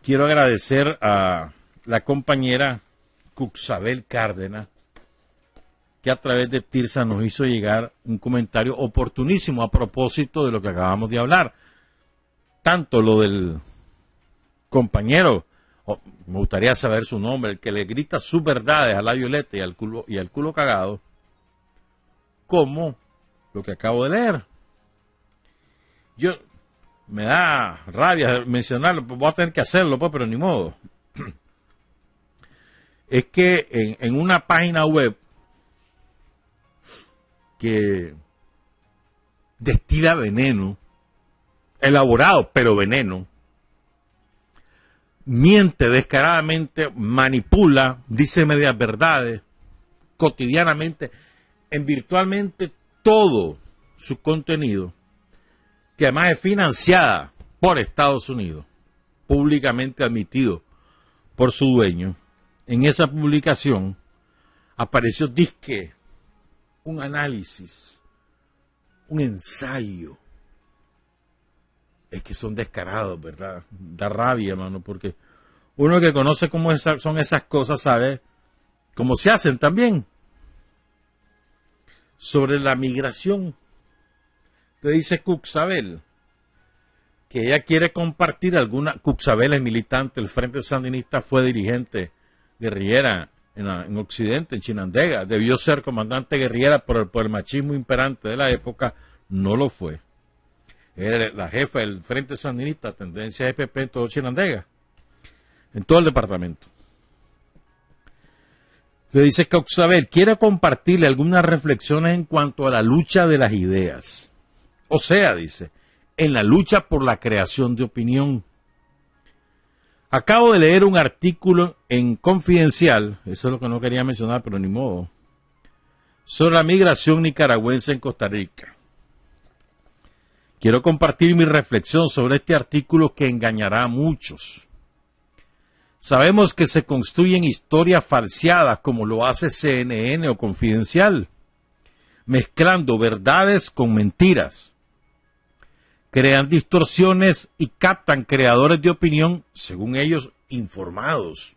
quiero agradecer a la compañera Cuxabel Cárdenas, que a través de Tirsa nos hizo llegar un comentario oportunísimo a propósito de lo que acabamos de hablar. Tanto lo del compañero, me gustaría saber su nombre, el que le grita sus verdades a la Violeta y al culo cagado, como lo que acabo de leer. Yo me da rabia mencionarlo, voy a tener que hacerlo, pues, pero ni modo. Es que en una página web que destila veneno, elaborado, pero veneno, miente descaradamente, manipula, dice medias verdades, cotidianamente, en virtualmente todo su contenido, que además es financiada por Estados Unidos, públicamente admitido por su dueño. En esa publicación apareció disque un análisis, un ensayo. Es que son descarados, ¿verdad? Da rabia, mano, porque uno que conoce cómo son esas cosas sabe cómo se hacen también. Sobre la migración, le dice Cuxabel que ella quiere compartir alguna. Cuxabel es militante, el Frente Sandinista fue dirigente guerrillera en Occidente, en Chinandega. Debió ser comandante guerrillera por el machismo imperante de la época, no lo fue. Era la jefa del Frente Sandinista, tendencia EPP en todo Chinandega, en todo el departamento. Le dice que Cuxabel quiere compartirle algunas reflexiones en cuanto a la lucha de las ideas. O sea, dice, en la lucha por la creación de opinión. Acabo de leer un artículo en Confidencial, eso es lo que no quería mencionar, pero ni modo, sobre la migración nicaragüense en Costa Rica. Quiero compartir mi reflexión sobre este artículo que engañará a muchos. Sabemos que se construyen historias falseadas como lo hace CNN o Confidencial, mezclando verdades con mentiras. Crean distorsiones y captan creadores de opinión, según ellos, informados.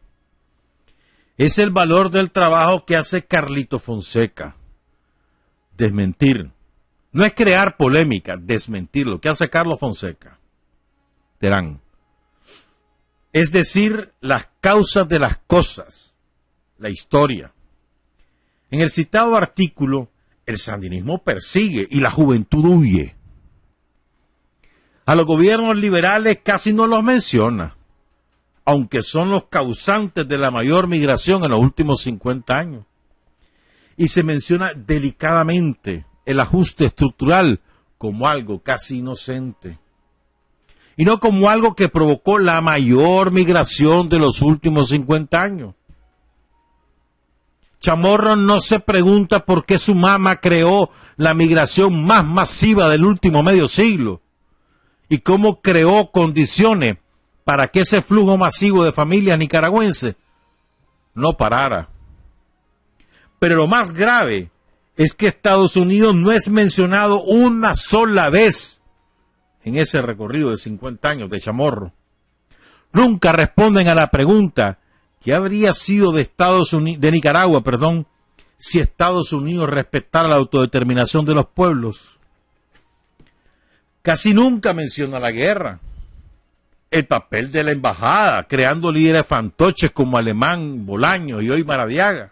Es el valor del trabajo que hace Carlito Fonseca. Desmentir. No es crear polémica, desmentir lo que hace Carlos Fonseca. Terán. Es decir, las causas de las cosas, la historia. En el citado artículo, el sandinismo persigue y la juventud huye. A los gobiernos liberales casi no los menciona, aunque son los causantes de la mayor migración en los últimos 50 años. Y se menciona delicadamente el ajuste estructural como algo casi inocente, y no como algo que provocó la mayor migración de los últimos 50 años. Chamorro no se pregunta por qué su mamá creó la migración más masiva del último medio siglo, y cómo creó condiciones para que ese flujo masivo de familias nicaragüenses no parara. Pero lo más grave es que Estados Unidos no es mencionado una sola vez en ese recorrido de 50 años de Chamorro. Nunca responden a la pregunta: ¿qué habría sido de Nicaragua, si Estados Unidos respetara la autodeterminación de los pueblos? Casi nunca menciona la guerra, el papel de la embajada, creando líderes fantoches como Alemán, Bolaños y hoy Maradiaga.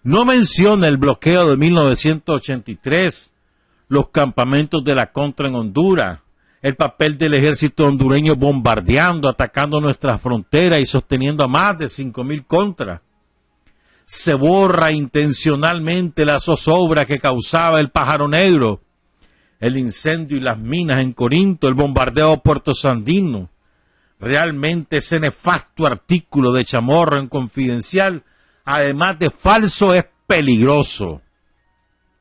No menciona el bloqueo de 1983, los campamentos de la contra en Honduras, el papel del ejército hondureño bombardeando, atacando nuestras fronteras y sosteniendo a más de 5.000 contras. Se borra intencionalmente la zozobra que causaba el Pájaro Negro, el incendio y las minas en Corinto, el bombardeo a Puerto Sandino. Realmente ese nefasto artículo de Chamorro en Confidencial, además de falso, es peligroso,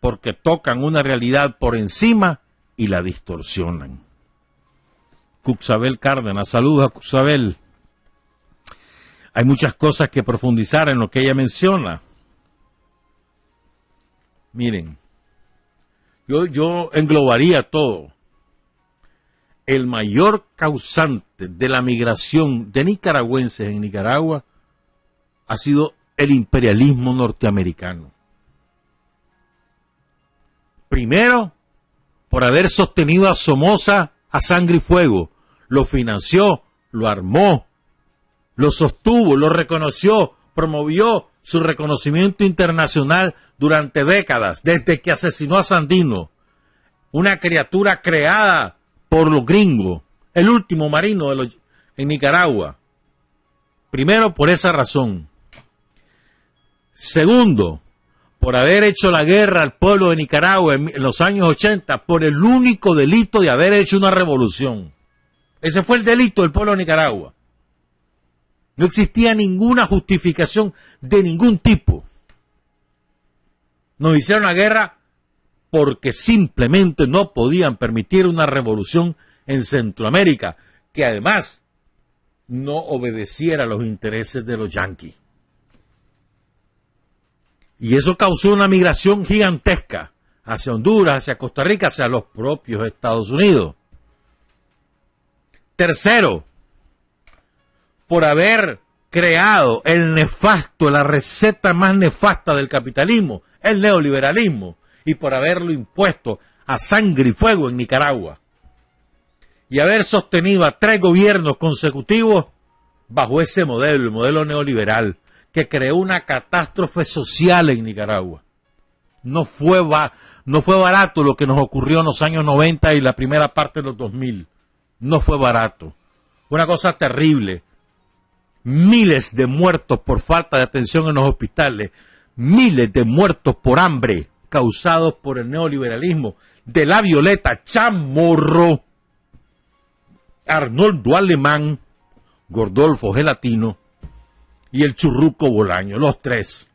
porque tocan una realidad por encima y la distorsionan. Cuxabel Cárdenas, saludos a Cuxabel. Hay muchas cosas que profundizar en lo que ella menciona. Miren, yo englobaría todo el mayor causante de la migración de nicaragüenses en Nicaragua ha sido el imperialismo norteamericano. Primero, por haber sostenido a Somoza a sangre y fuego. Lo financió, lo armó, lo sostuvo, lo reconoció, promovió su reconocimiento internacional durante décadas, desde que asesinó a Sandino, una criatura creada por los gringos, el último marino en Nicaragua. Primero, por esa razón. Segundo, por haber hecho la guerra al pueblo de Nicaragua en los años 80, por el único delito de haber hecho una revolución. Ese fue el delito del pueblo de Nicaragua. No existía ninguna justificación de ningún tipo. Nos hicieron la guerra porque simplemente no podían permitir una revolución en Centroamérica, que además no obedeciera a los intereses de los yanquis. Y eso causó una migración gigantesca hacia Honduras, hacia Costa Rica, hacia los propios Estados Unidos. Tercero, por haber creado el nefasto, la receta más nefasta del capitalismo, el neoliberalismo, y por haberlo impuesto a sangre y fuego en Nicaragua. Y haber sostenido a 3 gobiernos consecutivos bajo ese modelo, el modelo neoliberal, que creó una catástrofe social en Nicaragua. No fue barato lo que nos ocurrió en los años 90 y la primera parte de los 2000. No fue barato. Una cosa terrible. Miles de muertos por falta de atención en los hospitales. Miles de muertos por hambre causados por el neoliberalismo de la Violeta Chamorro, Arnoldo Alemán, Gordolfo Gelatino y el Churruco Bolaño, los 3.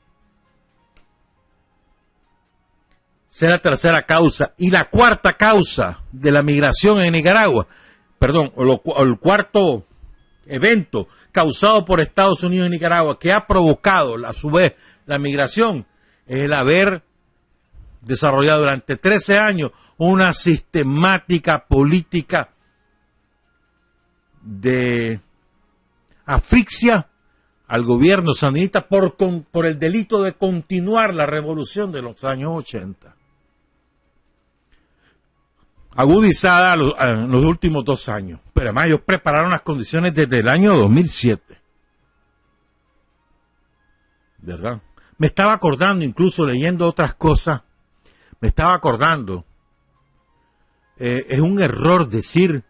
Esa es la tercera causa. Y la cuarta causa de la migración en Nicaragua, el cuarto evento causado por Estados Unidos en Nicaragua, que ha provocado a su vez la migración, es el haber desarrollado durante 13 años una sistemática política de asfixia al gobierno sandinista por el delito de continuar la revolución de los años 80. Agudizada en los últimos 2 años, pero además ellos prepararon las condiciones desde el año 2007. ¿Verdad? Me estaba acordando, incluso leyendo otras cosas, me estaba acordando, es un error decir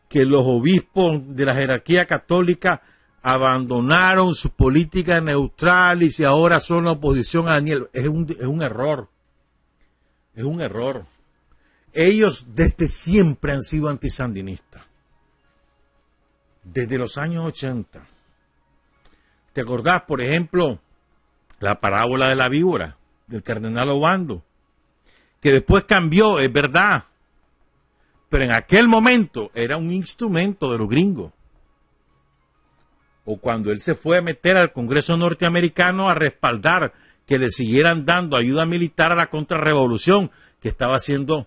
que los obispos de la jerarquía católica abandonaron su política neutral y si ahora son la oposición a Daniel. Es un error. Es un error. Ellos desde siempre han sido antisandinistas. Desde los años 80. ¿Te acordás, por ejemplo, la parábola de la víbora del cardenal Obando? Que después cambió, es verdad. Pero en aquel momento era un instrumento de los gringos. O cuando él se fue a meter al Congreso norteamericano a respaldar que le siguieran dando ayuda militar a la contrarrevolución, que estaba haciendo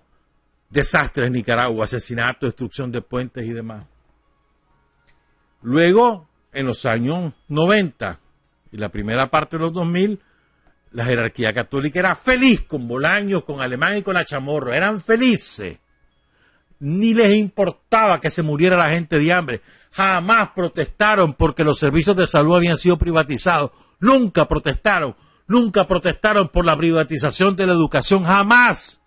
desastres en Nicaragua, asesinatos, destrucción de puentes y demás. Luego, en los años 90 y la primera parte de los 2000, la jerarquía católica era feliz con Bolaños, con Alemán y con la Chamorro. Eran felices. Ni les importaba que se muriera la gente de hambre. Jamás protestaron porque los servicios de salud habían sido privatizados. Nunca protestaron por la privatización de la educación. Jamás.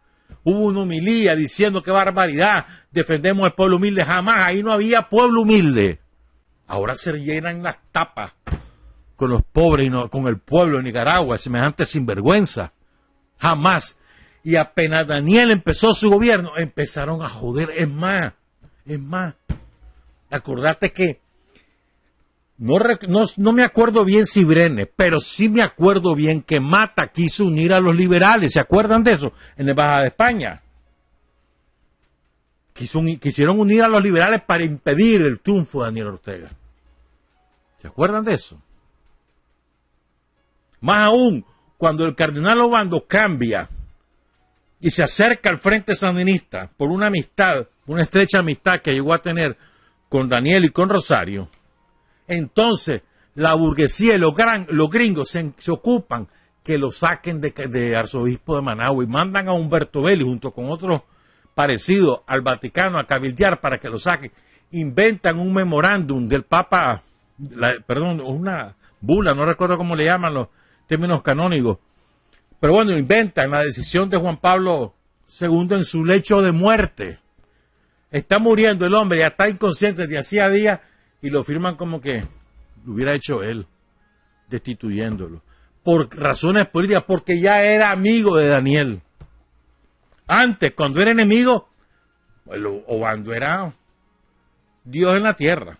Hubo una homilía diciendo que barbaridad, defendemos al pueblo humilde. Jamás, ahí no había pueblo humilde. Ahora se llenan las tapas con los pobres y no, con el pueblo de Nicaragua, semejante sinvergüenza. Jamás. Y apenas Daniel empezó su gobierno, empezaron a joder. Es más. Acordate que no me acuerdo bien si Brenes, pero sí me acuerdo bien que Mata quiso unir a los liberales. ¿Se acuerdan de eso? En la Embajada de España. Quisieron unir a los liberales para impedir el triunfo de Daniel Ortega. ¿Se acuerdan de eso? Más aún, cuando el cardenal Obando cambia y se acerca al Frente Sandinista por una amistad una estrecha amistad que llegó a tener con Daniel y con Rosario, entonces la burguesía y los gringos se ocupan que lo saquen de arzobispo de Managua y mandan a Humberto Vélez junto con otros parecidos al Vaticano a cabildear para que lo saquen. Inventan un memorándum del Papa, una bula, no recuerdo cómo le llaman los términos canónicos, pero bueno, inventan la decisión de Juan Pablo II en su lecho de muerte. Está muriendo el hombre, ya está inconsciente de hacía días y lo firman como que lo hubiera hecho él, destituyéndolo. Por razones políticas, porque ya era amigo de Daniel. Antes, cuando era enemigo, o cuando era Dios en la tierra.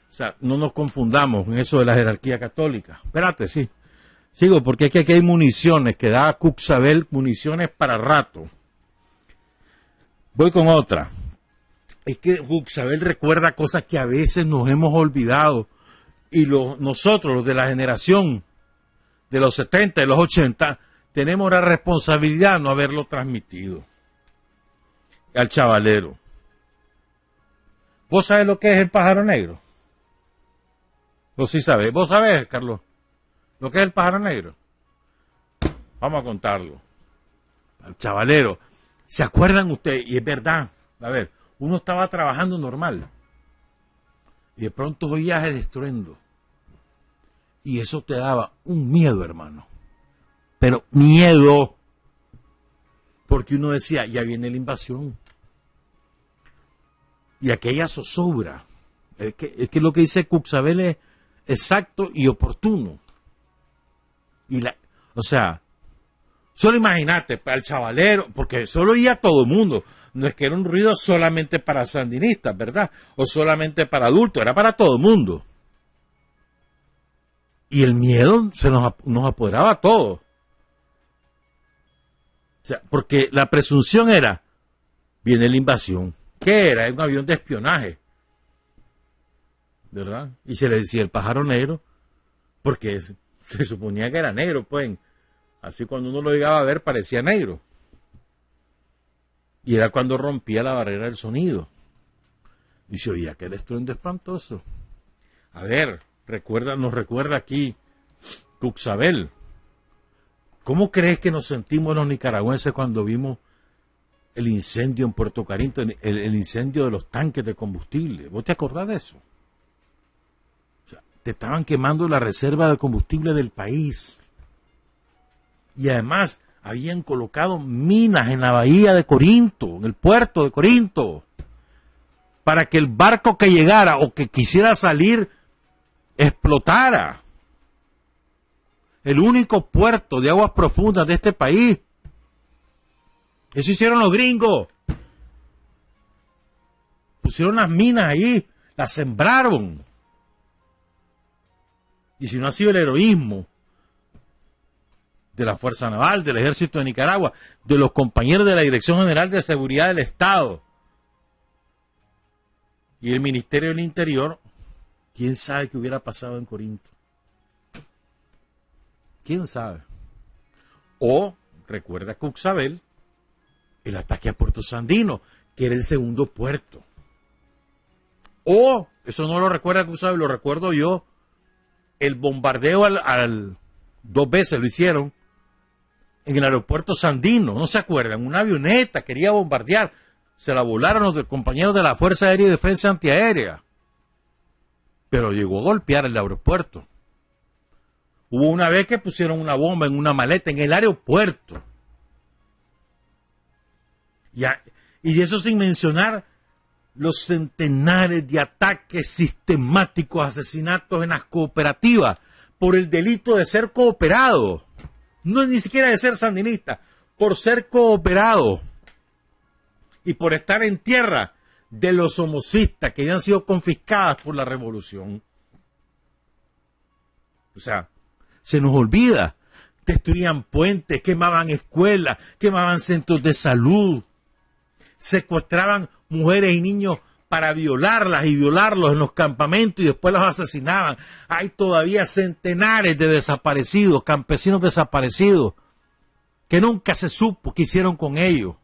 O sea, no nos confundamos en eso de la jerarquía católica. Espérate, sí. Sigo, porque es que aquí hay municiones, que da Cuxabel municiones para rato. Voy con otra. Es que Cuxabel recuerda cosas que a veces nos hemos olvidado. Y nosotros, los de la generación de los 70, de los 80, tenemos la responsabilidad de no haberlo transmitido al chavalero. ¿Vos sabés lo que es el pájaro negro? Vos sí sabés. ¿Vos sabés, Carlos, lo que es el pájaro negro? Vamos a contarlo. Al chavalero. ¿Se acuerdan ustedes? Y es verdad. A ver, uno estaba trabajando normal. Y de pronto oías el estruendo. Y eso te daba un miedo, hermano. Pero miedo. Porque uno decía, ya viene la invasión. Y aquella zozobra. Es que lo que dice Cuxabel es exacto y oportuno. O sea, solo imagínate, para el chavalero, porque solo oía todo el mundo. No es que era un ruido solamente para sandinistas, ¿verdad? O solamente para adultos, era para todo el mundo. Y el miedo nos apoderaba a todos. O sea, porque la presunción era, viene la invasión. ¿Qué era? Era un avión de espionaje. ¿Verdad? Y se le decía el pájaro negro, porque se suponía que era negro, pues. Así cuando uno lo llegaba a ver parecía negro. Y era cuando rompía la barrera del sonido. Y se oía aquel estruendo espantoso. A ver, nos recuerda aquí Cuxabel. ¿Cómo crees que nos sentimos los nicaragüenses cuando vimos el incendio en Puerto Carinto, el incendio de los tanques de combustible? ¿Vos te acordás de eso? O sea, te estaban quemando la reserva de combustible del país. Y además habían colocado minas en la bahía de Corinto, en el puerto de Corinto, para que el barco que llegara o que quisiera salir explotara. El único puerto de aguas profundas de este país. Eso hicieron los gringos. Pusieron las minas ahí, las sembraron. Y si no ha sido el heroísmo de la Fuerza Naval, del Ejército de Nicaragua, de los compañeros de la Dirección General de Seguridad del Estado y el Ministerio del Interior, ¿quién sabe qué hubiera pasado en Corinto? ¿Quién sabe? O, recuerda Cuxabel, el ataque a Puerto Sandino, que era el segundo puerto. O, eso no lo recuerda Cuxabel, lo recuerdo yo, el bombardeo dos veces lo hicieron, en el aeropuerto Sandino, ¿no se acuerdan? Una avioneta quería bombardear, se la volaron los compañeros de la Fuerza Aérea y Defensa Antiaérea, pero llegó a golpear el aeropuerto. Hubo una vez que pusieron una bomba en una maleta en el aeropuerto. Y eso sin mencionar los centenares de ataques sistemáticos, asesinatos en las cooperativas por el delito de ser cooperado. No es ni siquiera de ser sandinista, por ser cooperado y por estar en tierra de los somocistas que ya han sido confiscadas por la revolución. O sea, se nos olvida, destruían puentes, quemaban escuelas, quemaban centros de salud, secuestraban mujeres y niños para violarlas y violarlos en los campamentos y después los asesinaban. Hay todavía centenares de desaparecidos, campesinos desaparecidos, que nunca se supo qué hicieron con ellos.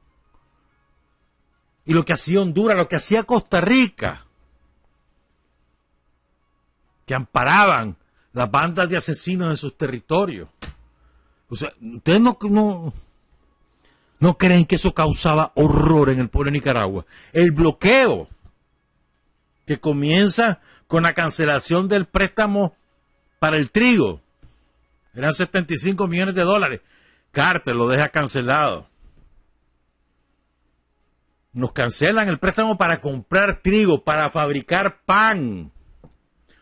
y lo que hacía Honduras, lo que hacía Costa Rica, que amparaban las bandas de asesinos en sus territorios. O sea, ustedes no creen que eso causaba horror en el pueblo de Nicaragua. El bloqueo que comienza con la cancelación del préstamo para el trigo. Eran 75 millones de dólares. Carter lo deja cancelado. Nos cancelan el préstamo para comprar trigo, para fabricar pan.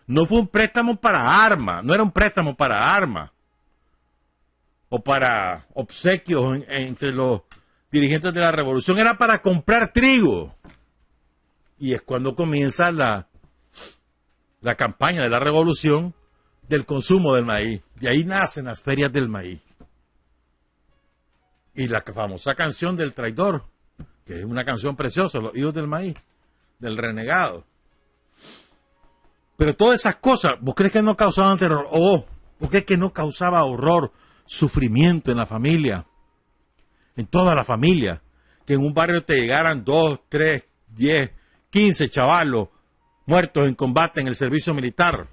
No fue un préstamo para armas, no era un préstamo para armas o para obsequios entre los dirigentes de la revolución, era para comprar trigo. Y es cuando comienza la campaña de la revolución del consumo del maíz. De ahí nacen las ferias del maíz. Y la famosa canción del traidor, que es una canción preciosa, Los hijos del maíz, del renegado. Pero todas esas cosas, ¿vos crees que no causaban terror? ¿Vos crees que no causaba horror, sufrimiento en la familia? En toda la familia. Que en un barrio te llegaran 2, 3, 10, 15 chavalos muertos en combate en el servicio militar.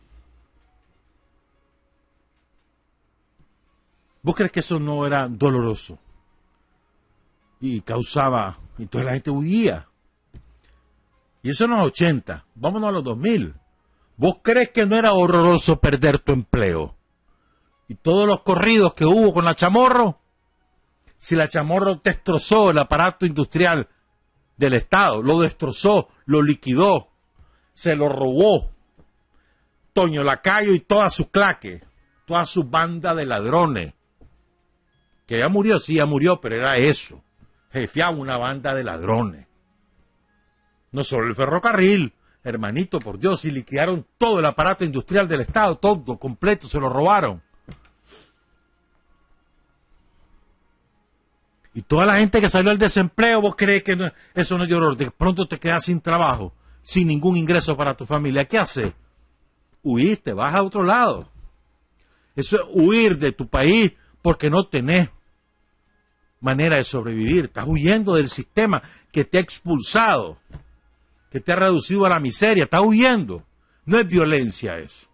¿Vos crees que eso no era doloroso? Y causaba, entonces la gente huía. Y eso en los 80, vámonos a los 2000. ¿Vos crees que no era horroroso perder tu empleo? Y todos los corridos que hubo con la Chamorro, si la Chamorro destrozó el aparato industrial del Estado, lo destrozó, lo liquidó, se lo robó. Toño Lacayo y toda su claque, toda su banda de ladrones, que ya murió, sí, ya murió, pero era eso. Jefeaba una banda de ladrones. No solo el ferrocarril, hermanito, por Dios, y liquidaron todo el aparato industrial del Estado, todo, completo, se lo robaron. Y toda la gente que salió al desempleo, ¿vos crees que no, eso no es de horror? De pronto te quedas sin trabajo, sin ningún ingreso para tu familia. ¿Qué haces? Huiste, vas a otro lado. Eso es huir de tu país porque no tenés manera de sobrevivir. Estás huyendo del sistema que te ha expulsado, que te ha reducido a la miseria. Estás huyendo. No es violencia eso.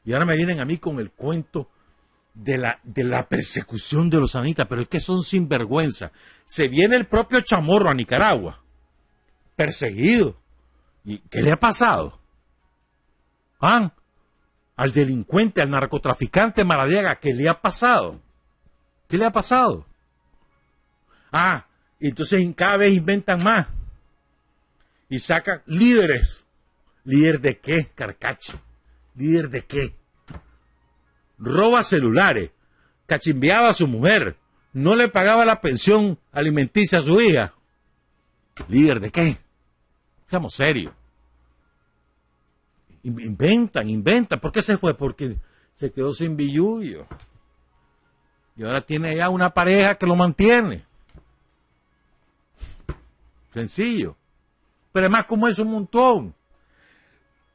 Y ahora me vienen a mí con el cuento de la persecución de los sanitas, pero es que son sinvergüenza. Se viene el propio Chamorro a Nicaragua, perseguido. ¿Y qué le ha pasado? ¿Ah? Al delincuente, al narcotraficante Maradiaga, ¿qué le ha pasado? ¿Qué le ha pasado? Ah, y entonces cada vez inventan más. Y sacan líderes. ¿Líder de qué, Carcache? ¿Líder de qué? Roba celulares, cachimbeaba a su mujer, no le pagaba la pensión alimenticia a su hija. ¿Líder de qué? Seamos serios. Inventan. ¿Por qué se fue? Porque se quedó sin billullo. Y ahora tiene ya una pareja que lo mantiene. Sencillo. Pero además, como es un montón.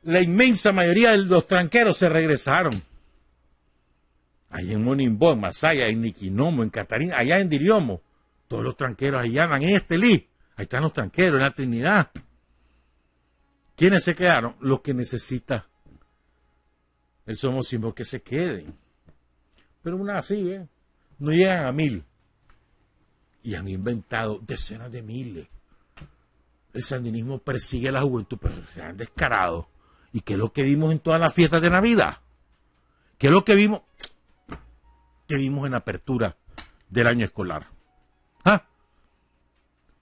La inmensa mayoría de los tranqueros se regresaron. Allá en Monimbó, en Masaya, en Niquinomo, en Catarina, allá en Diriomo. Todos los tranqueros allá andan en Estelí. Ahí están los tranqueros, en la Trinidad. ¿Quiénes se quedaron? Los que necesita el somosismo que se queden. Pero una así, ¿eh? No llegan a 1000. Y han inventado decenas de miles. El sandinismo persigue a la juventud, pero se han descarado. ¿Y qué es lo que vimos en todas las fiestas de Navidad? ¿Qué es lo que vimos? Que vimos en la apertura del año escolar. ¿Ah?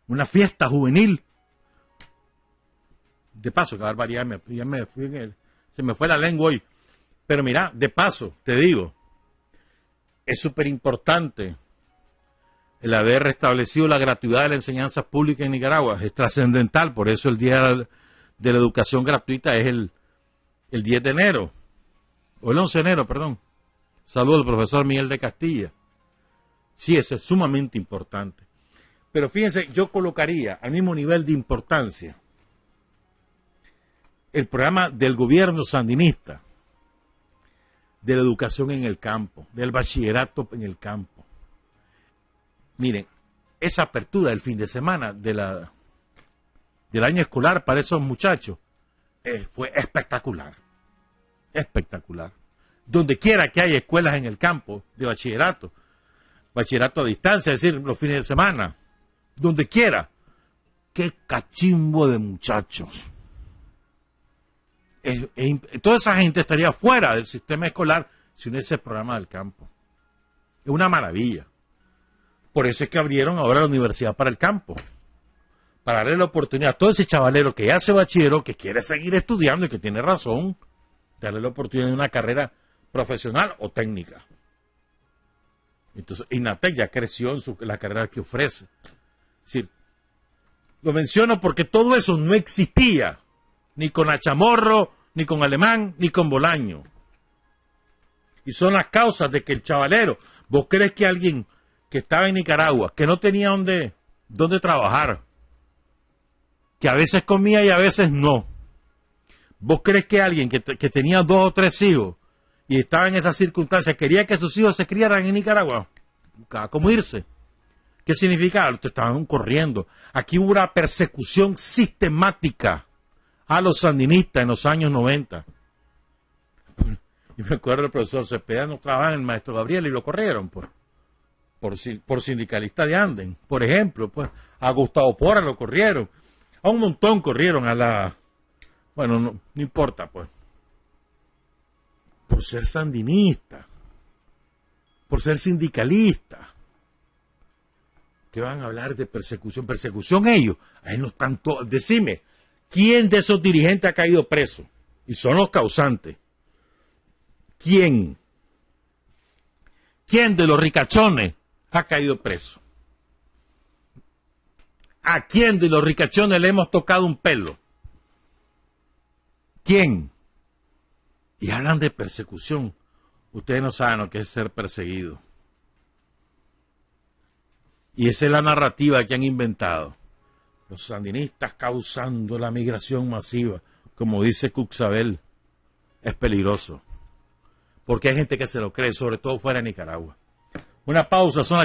Una fiesta juvenil. De paso, qué barbaridad, se me fue la lengua hoy. Pero mira, de paso, te digo, es súper importante el haber restablecido la gratuidad de la enseñanza pública en Nicaragua. Es trascendental, por eso el Día de la Educación Gratuita es el 10 de enero, o el 11 de enero, perdón. Saludo al profesor Miguel de Castilla. Sí, eso es sumamente importante. Pero fíjense, yo colocaría al mismo nivel de importancia el programa del gobierno sandinista, de la educación en el campo, del bachillerato en el campo. Miren, esa apertura del fin de semana de la del año escolar para esos muchachos fue espectacular. Espectacular. Donde quiera que haya escuelas en el campo de bachillerato a distancia, es decir, los fines de semana, donde quiera, qué cachimbo de muchachos. Toda esa gente estaría fuera del sistema escolar si no ese programa del campo. Es una maravilla. Por eso es que abrieron ahora la universidad para el campo, para darle la oportunidad a todo ese chavalero que ya hace bachillero, que quiere seguir estudiando y que tiene razón, darle la oportunidad de una carrera profesional o técnica. Entonces, INATEC ya creció en la carrera que ofrece. Es decir, lo menciono porque todo eso no existía, ni con Achamorro, ni con Alemán, ni con Bolaño. Y son las causas de que el chavalero, vos crees que alguien que estaba en Nicaragua, que no tenía dónde trabajar, que a veces comía y a veces no, vos crees que alguien que tenía 2 o 3 hijos y estaba en esas circunstancias, quería que sus hijos se criaran en Nicaragua, buscaba cómo irse. ¿Qué significa? Te estaban corriendo. Aquí hubo una persecución sistemática a los sandinistas en los años 90. Y me acuerdo el profesor Cepeda no trabajaba en el maestro Gabriel y lo corrieron por sindicalista de Anden. Por ejemplo, pues a Gustavo Pora lo corrieron. A un montón corrieron bueno, no importa, pues. Por ser sandinista, por ser sindicalista. ¿Qué van a hablar de persecución? ¿Persecución ellos? Ahí no están todos. Decime, ¿quién de esos dirigentes ha caído preso? Y son los causantes. ¿Quién? ¿Quién de los ricachones ha caído preso? ¿A quién de los ricachones le hemos tocado un pelo? ¿Quién? Y hablan de persecución. Ustedes no saben lo que es ser perseguido. Y esa es la narrativa que han inventado. Los sandinistas causando la migración masiva. Como dice Cuxabel, es peligroso. Porque hay gente que se lo cree, sobre todo fuera de Nicaragua. Una pausa, son las